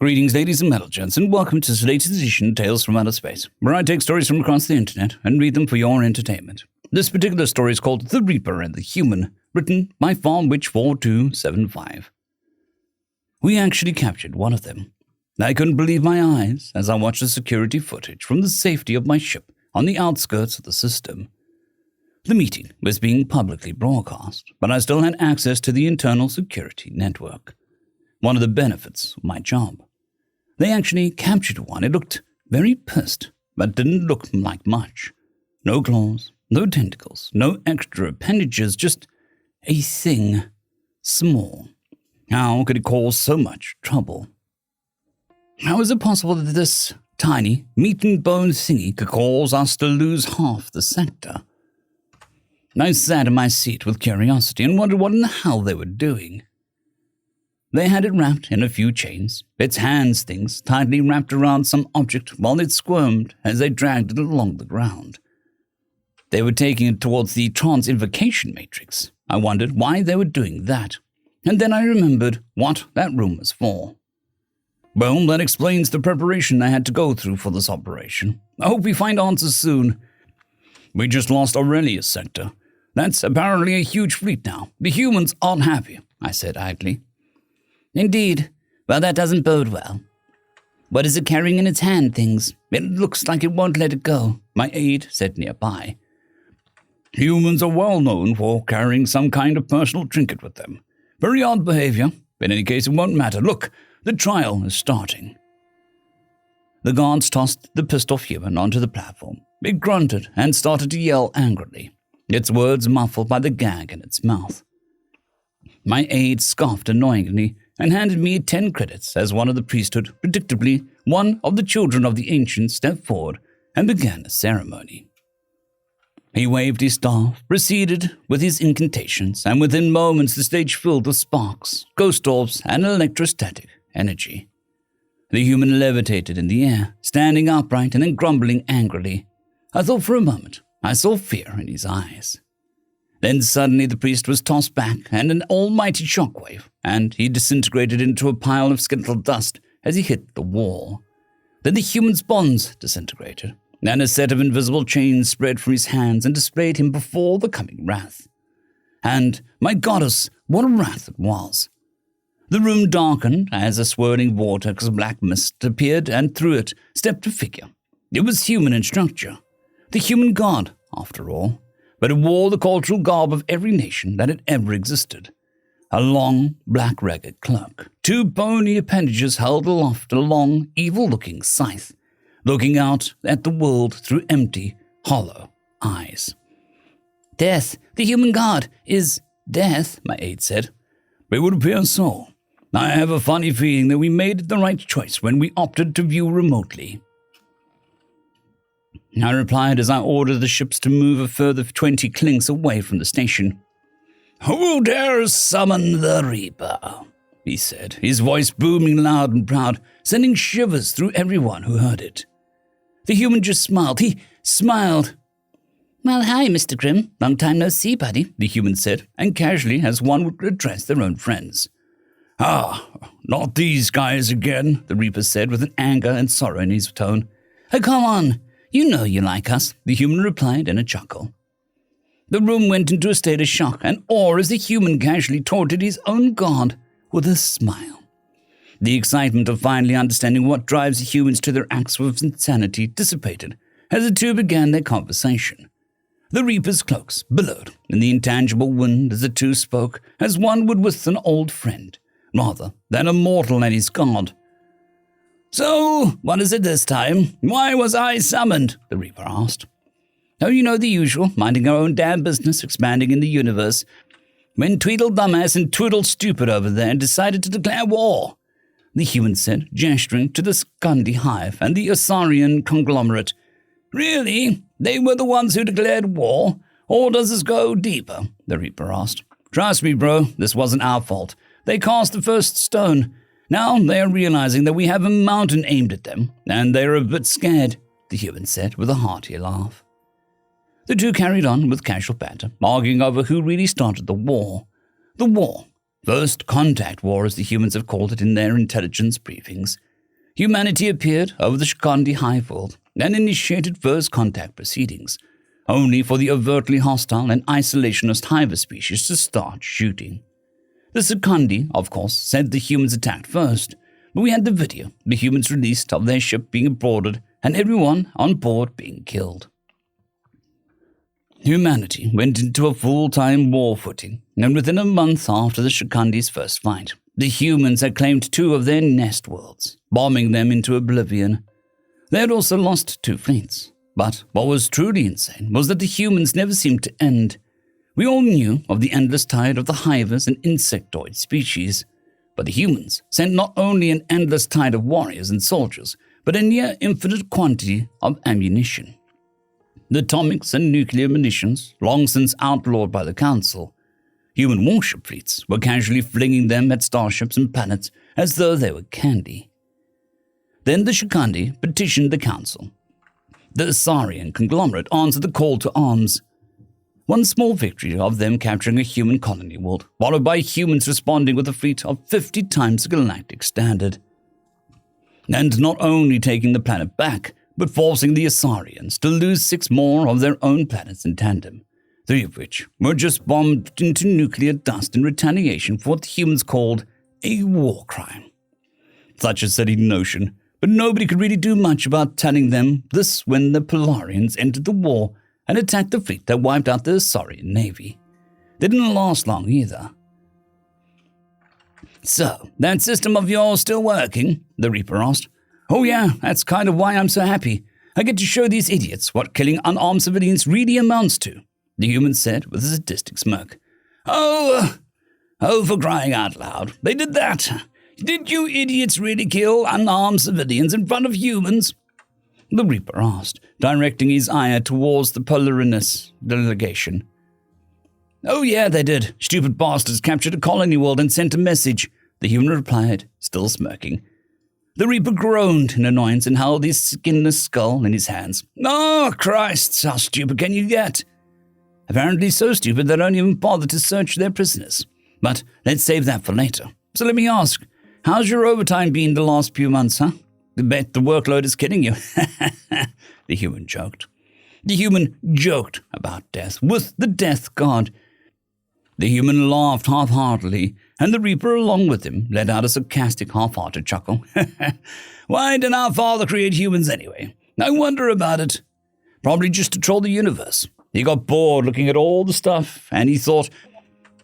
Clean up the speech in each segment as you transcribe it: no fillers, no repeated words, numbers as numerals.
Greetings, ladies and metal gents, and welcome to today's edition of Tales from Outer Space, where I take stories from across the internet and read them for your entertainment. This particular story is called The Reaper and the Human, written by FarmWitch4275. We actually captured one of them. I couldn't believe my eyes as I watched the security footage from the safety of my ship on the outskirts of the system. The meeting was being publicly broadcast, but I still had access to the internal security network. One of the benefits of my job. They actually captured one. It looked very pissed, but didn't look like much. No claws, no tentacles, no extra appendages, just a thing. Small. How could it cause so much trouble? How is it possible that this tiny, meat and bone thingy could cause us to lose half the sector? I sat in my seat with curiosity and wondered what in the hell they were doing. They had it wrapped in a few chains, its hands things tightly wrapped around some object while it squirmed as they dragged it along the ground. They were taking it towards the trans-invocation matrix. I wondered why they were doing that, and then I remembered what that room was for. Well, that explains the preparation I had to go through for this operation. I hope we find answers soon. We just lost Aurelius sector. That's apparently a huge fleet now. The humans aren't happy, I said idly. Indeed. Well, that doesn't bode well. What is it carrying in its hand, things? It looks like it won't let it go, my aide said nearby. Humans are well known for carrying some kind of personal trinket with them. Very odd behavior. In any case, it won't matter. Look, the trial is starting. The guards tossed the pissed-off human onto the platform. It grunted and started to yell angrily, its words muffled by the gag in its mouth. My aide scoffed annoyingly and handed me 10 credits as one of the priesthood, predictably one of the children of the ancients, stepped forward and began the ceremony. He waved his staff, proceeded with his incantations, and within moments the stage filled with sparks, ghost orbs, and electrostatic energy. The human levitated in the air, standing upright and then grumbling angrily. I thought for a moment I saw fear in his eyes. Then suddenly the priest was tossed back and an almighty shockwave, and he disintegrated into a pile of skeletal dust as he hit the wall. Then the human's bonds disintegrated, and a set of invisible chains spread from his hands and displayed him before the coming wrath. And, my goddess, what a wrath it was! The room darkened as a swirling vortex of black mist appeared, and through it stepped a figure. It was human in structure. The human god, after all. But it wore the cultural garb of every nation that had ever existed. A long, black ragged cloak. 2 bony appendages held aloft a long, evil-looking scythe, looking out at the world through empty, hollow eyes. Death, the human god, is death, my aide said. It would appear so. I have a funny feeling that we made the right choice when we opted to view remotely. I replied as I ordered the ships to move a further 20 clinks away from the station. Who dares summon the Reaper? He said, his voice booming loud and proud, sending shivers through everyone who heard it. The human just smiled. He smiled. Well, hi, Mr. Grimm. Long time no see, buddy, the human said, and casually as one would address their own friends. Ah, not these guys again, the Reaper said with an anger and sorrow in his tone. Oh, come on. You know you like us, the human replied in a chuckle. The room went into a state of shock and awe as the human casually taunted his own god with a smile. The excitement of finally understanding what drives the humans to their acts of insanity dissipated as the two began their conversation. The Reaper's cloaks billowed in the intangible wind as the two spoke as one would with an old friend, rather than a mortal and his god. So, what is it this time? Why was I summoned? The Reaper asked. Oh, you know the usual, minding our own damn business, expanding in the universe. When Tweedle Dumbass and Twiddle Stupid over there decided to declare war, the human said, gesturing to the Skundi Hive and the Osarian conglomerate. Really? They were the ones who declared war? Or does this go deeper? The Reaper asked. Trust me, bro, this wasn't our fault. They cast the first stone. Now they are realizing that we have a mountain aimed at them, and they are a bit scared, the human said with a hearty laugh. The two carried on with casual banter, arguing over who really started the war. The war, First Contact War as the humans have called it in their intelligence briefings, Humanity appeared over the Shikandi highfield and initiated first contact proceedings, only for the overtly hostile and isolationist hiver species to start shooting. The Shikandi, of course, said the humans attacked first, but we had the video the humans released of their ship being boarded and everyone on board being killed. Humanity went into a full-time war footing, and within a month after the Shikandi's first fight, the humans had claimed 2 of their nest worlds, bombing them into oblivion. They had also lost 2 fleets, but what was truly insane was that the humans never seemed to end. We all knew of the endless tide of the hivers and insectoid species, but the humans sent not only an endless tide of warriors and soldiers, but a near infinite quantity of ammunition. The atomics and nuclear munitions, long since outlawed by the Council, human warship fleets were casually flinging them at starships and planets as though they were candy. Then the Shikandi petitioned the Council. The Asarian conglomerate answered the call to arms. One small victory of them capturing a human colony world, followed by humans responding with a fleet of 50 times the galactic standard. And not only taking the planet back, but forcing the Asarians to lose 6 more of their own planets in tandem, 3 of which were just bombed into nuclear dust in retaliation for what the humans called a war crime. Such a silly notion, but nobody could really do much about telling them this when the Polarians entered the war and attacked the fleet that wiped out the Asarian navy. They didn't last long either. "So, that system of yours still working?" the Reaper asked. "Oh yeah, that's kind of why I'm so happy. I get to show these idiots what killing unarmed civilians really amounts to," the human said with a sadistic smirk. Oh, for crying out loud. They did that. Did you idiots really kill unarmed civilians in front of humans?" the Reaper asked, directing his ire towards the Polarinus delegation. "Oh yeah, they did. Stupid bastards captured a colony world and sent a message," the human replied, still smirking. The Reaper groaned in annoyance and held his skinless skull in his hands. "Oh, Christ, how stupid can you get?" Apparently so stupid they don't even bother to search their prisoners. But let's save that for later. So let me ask, how's your overtime been the last few months, huh? I bet the workload is killing you. The human joked. The human joked about death with the death god. The human laughed half-heartedly, and the Reaper along with him let out a sarcastic half-hearted chuckle. "Why did our father create humans anyway? I wonder about it. Probably just to troll the universe. He got bored looking at all the stuff, and he thought,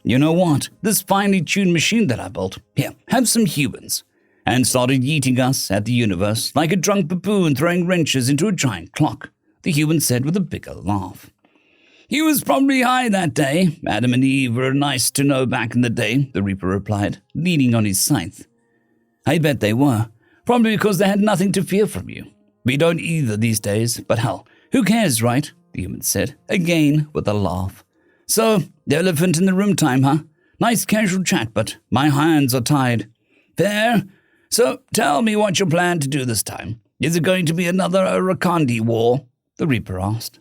you know what, this finely tuned machine that I built, here, have some humans, and started yeeting us at the universe like a drunk baboon throwing wrenches into a giant clock," the human said with a bigger laugh. "He was probably high that day. Adam and Eve were nice to know back in the day," the Reaper replied, leaning on his scythe. "I bet they were. Probably because they had nothing to fear from you. We don't either these days, but hell, who cares, right?" the human said, again with a laugh. "So, the elephant in the room time, huh? Nice casual chat, but my hands are tied." "Fair. So, tell me what you plan to do this time. Is it going to be another Arakandi war?" the Reaper asked.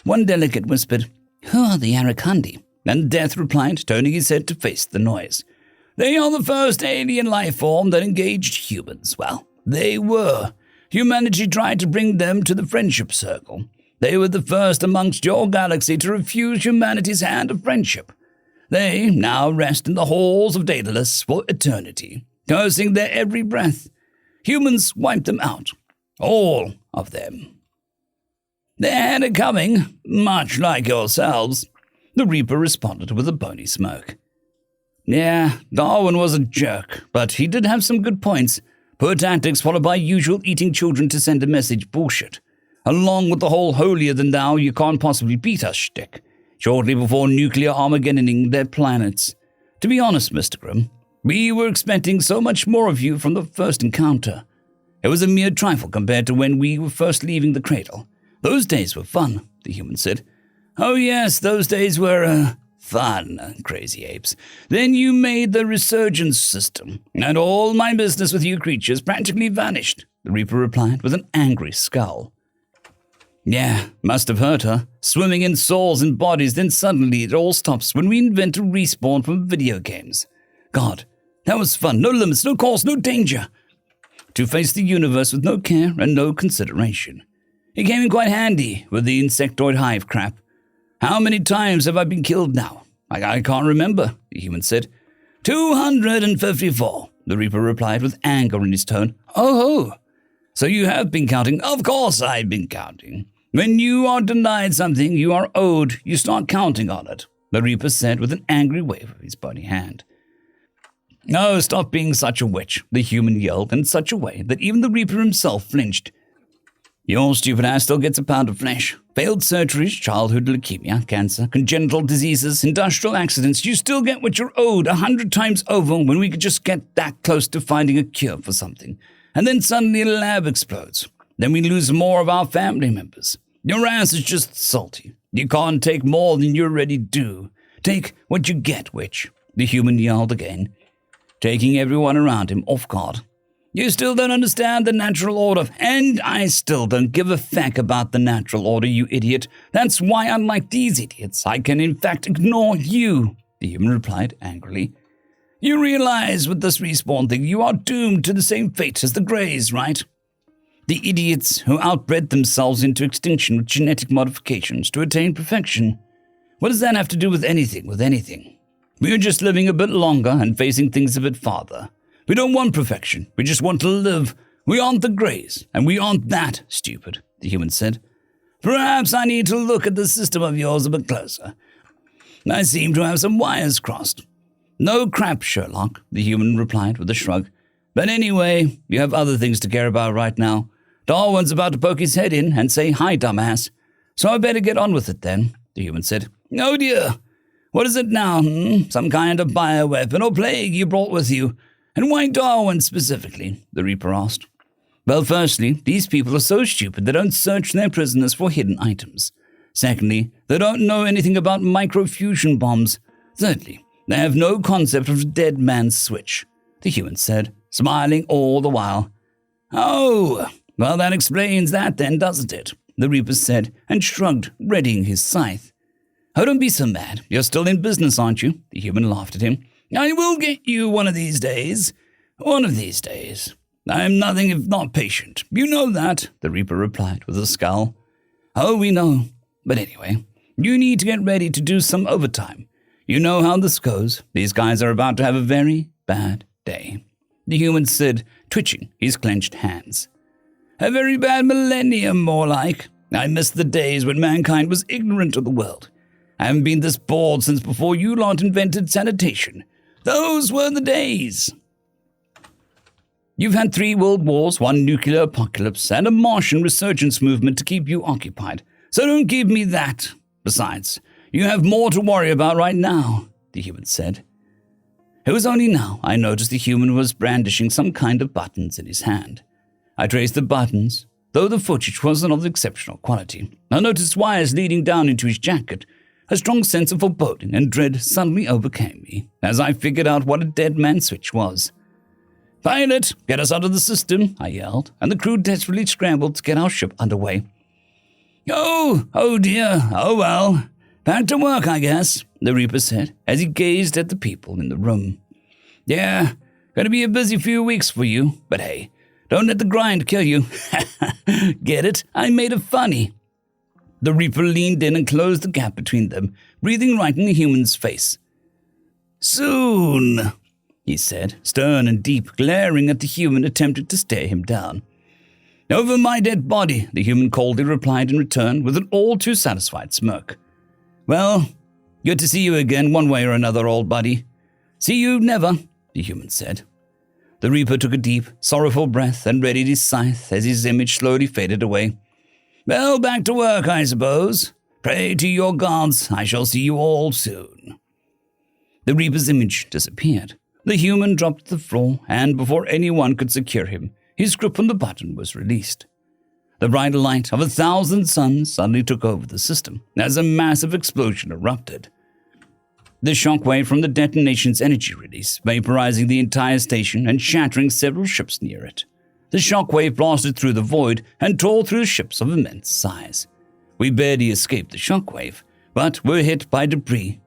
One delegate whispered, "Who are the Arakandi?" and Death replied, turning his head to face the noise. "They are the first alien life form that engaged humans. Well, they were. Humanity tried to bring them to the friendship circle. They were the first amongst your galaxy to refuse humanity's hand of friendship. They now rest in the halls of Daedalus for eternity, cursing their every breath. Humans wiped them out. All of them. They had it coming, much like yourselves," the Reaper responded with a bony smirk. "Yeah, Darwin was a jerk, but he did have some good points. Poor tactics followed by usual eating children to send a message bullshit, along with the whole holier-than-thou you can't possibly beat us shtick, shortly before nuclear Armageddoning their planets. To be honest, Mr. Grimm, we were expecting so much more of you from the first encounter. It was a mere trifle compared to when we were first leaving the cradle. Those days were fun," the human said. "Oh yes, those days were, fun, crazy apes. Then you made the resurgence system, and all my business with you creatures practically vanished," the Reaper replied with an angry scowl. "Yeah, must have hurt her. Swimming in souls and bodies, then suddenly it all stops when we invent a respawn from video games. God, that was fun. No limits, no cost, no danger. to face the universe with no care and no consideration. It came in quite handy with the insectoid hive crap. How many times have I been killed now? I can't remember, the human said. 254, the Reaper replied with anger in his tone. Oh, so you have been counting? Of course I've been counting. When you are denied something you are owed, you start counting on it, the Reaper said with an angry wave of his bony hand. No, stop being such a witch, the human yelled in such a way that even the Reaper himself flinched. Your stupid ass still gets a pound of flesh. Failed surgeries, childhood leukemia, cancer, congenital diseases, industrial accidents, you still get what you're owed 100 times over when we could just get that close to finding a cure for something. And then suddenly a lab explodes. Then we lose more of our family members. Your ass is just salty. You can't take more than you already do. Take what you get, witch, the human yelled again, taking everyone around him off guard. You still don't understand the natural order, and I still don't give a feck about the natural order, you idiot. That's why, unlike these idiots, I can in fact ignore you, the human replied angrily. You realize with this respawn thing you are doomed to the same fate as the Greys, right? The idiots who outbred themselves into extinction with genetic modifications to attain perfection. What does that have to do with anything? We are just living a bit longer and facing things a bit farther. We don't want perfection. We just want to live. We aren't the Greys, and we aren't that stupid, the human said. Perhaps I need to look at the system of yours a bit closer. I seem to have some wires crossed. No crap, Sherlock, the human replied with a shrug. But anyway, you have other things to care about right now. Darwin's about to poke his head in and say, hi, dumbass. So I better get on with it then, the human said. Oh dear. What is it now? Some kind of bioweapon or plague you brought with you? And why Darwin specifically? The Reaper asked. Well, firstly, these people are so stupid they don't search their prisoners for hidden items. Secondly, they don't know anything about microfusion bombs. Thirdly, they have no concept of a dead man's switch, the human said, smiling all the while. Oh, well, that explains that then, doesn't it? The Reaper said and shrugged, readying his scythe. Oh, don't be so mad. You're still in business, aren't you? The human laughed at him. I will get you one of these days. One of these days. I am nothing if not patient. You know that, the Reaper replied with a scowl. Oh, we know. But anyway, you need to get ready to do some overtime. You know how this goes. These guys are about to have a very bad day, the human said, twitching his clenched hands. A very bad millennium, more like. I miss the days when mankind was ignorant of the world. I haven't been this bored since before you lot invented sanitation. Those were the days. You've had 3 world wars, 1 nuclear apocalypse, and a Martian resurgence movement to keep you occupied. So don't give me that. Besides, you have more to worry about right now, the human said. It was only now I noticed the human was brandishing some kind of buttons in his hand. I traced the buttons, though the footage wasn't of exceptional quality. I noticed wires leading down into his jacket. A strong sense of foreboding and dread suddenly overcame me as I figured out what a dead man switch was. Pilot, get us out of the system, I yelled, and the crew desperately scrambled to get our ship underway. Oh dear, oh well. Back to work, I guess, the Reaper said as he gazed at the people in the room. Yeah, gonna be a busy few weeks for you, but hey, don't let the grind kill you. Get it? I made it funny. The Reaper leaned in and closed the gap between them, breathing right in the human's face. Soon, he said, stern and deep, glaring at the human attempting to stare him down. Over my dead body, the human coldly replied in return with an all-too-satisfied smirk. Well, good to see you again one way or another, old buddy. See you never, the human said. The Reaper took a deep, sorrowful breath and readied his scythe as his image slowly faded away. Well, back to work, I suppose. Pray to your gods, I shall see you all soon. The Reaper's image disappeared. The human dropped to the floor, and before anyone could secure him, his grip on the button was released. The bright light of 1,000 suns suddenly took over the system as a massive explosion erupted. The shockwave from the detonation's energy release, vaporizing the entire station and shattering several ships near it. The shockwave blasted through the void and tore through ships of immense size. We barely escaped the shockwave, but were hit by debris.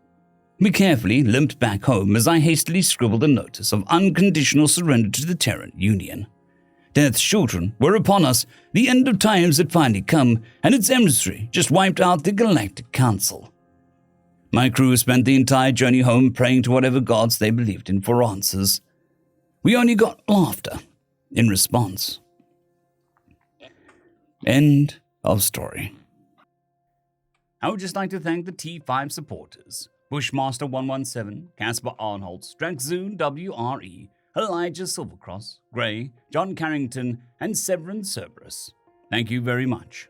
We carefully limped back home as I hastily scribbled a notice of unconditional surrender to the Terran Union. Death's children were upon us. The end of times had finally come, and its emissary just wiped out the Galactic Council. My crew spent the entire journey home praying to whatever gods they believed in for answers. We only got laughter in response. End of story. I would just like to thank the T5 supporters: Bushmaster 117, Casper Arnholtz, Drexzoon WRE, Elijah Silvercross, Gray, John Carrington, and Severin Cerberus. Thank you very much.